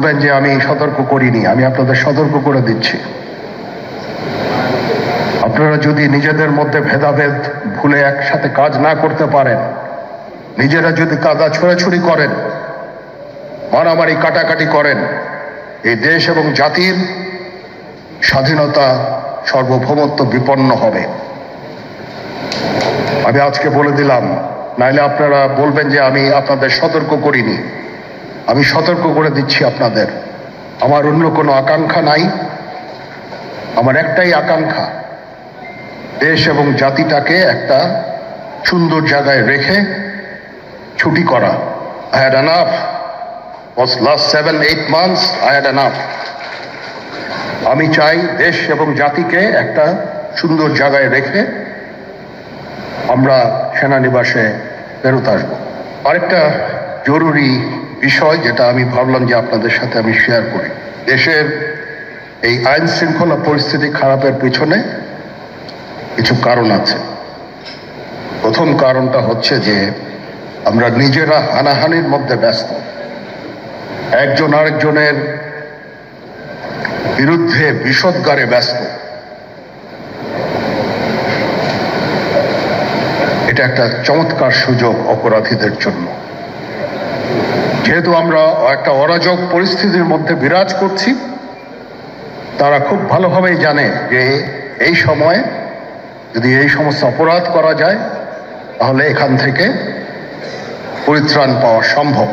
বলবেন যে আমি সতর্ক করিনি, আমি আপনাদের সতর্ক করে দিচ্ছি। আপনারা যদি নিজেদের মধ্যে ভেদাভেদ ভুলে একসাথে কাজ না করতে পারেন, নিজেরা যদি কাদা ছোড়াছুড়ি করেন, মারামারি কাটাকাটি করেন, এই দেশ এবং জাতির স্বাধীনতা সার্বভৌমত্ব বিপন্ন হবে। আমি আজকে বলে দিলাম, নাইলে আপনারা বলবেন যে আমি আপনাদের সতর্ক করিনি। আমি সতর্ক করে দিচ্ছি আপনাদের। আমার অন্য কোনো আকাঙ্ক্ষা নাই, আমার একটাই আকাঙ্ক্ষা, দেশ এবং জাতিটাকে একটা সুন্দর জায়গায় রেখে ছুটি করা। I had enough. Was last 7-8 months I had enough. আমি চাই দেশ এবং জাতিকে একটা সুন্দর জায়গায় রেখে আমরা সেনানিবাসে ফেরত আসবো। আরেকটা জরুরি বিষয় যেটা আমি ভাবলাম যে আপনাদের সাথে আমি শেয়ার করি। দেশের এই আইন শৃঙ্খলা পরিস্থিতি খারাপের পিছনে কিছু কারণ আছে। প্রথম কারণটা হচ্ছে যে আমরা নিজেরা হানাহানির মধ্যে ব্যস্ত, একজন আরেকজনের বিরুদ্ধে বিষোদ্গারে ব্যস্ত। এটা একটা চমৎকার সুযোগ অপরাধীদের জন্য। যেহেতু আমরা একটা অরাজক পরিস্থিতির মধ্যে বিরাজ করছি, তারা খুব ভালোভাবেই জানে যে এই সময়ে যদি এই সমস্ত অপরাধ করা যায় তাহলে এখান থেকে পরিত্রাণ পাওয়া সম্ভব।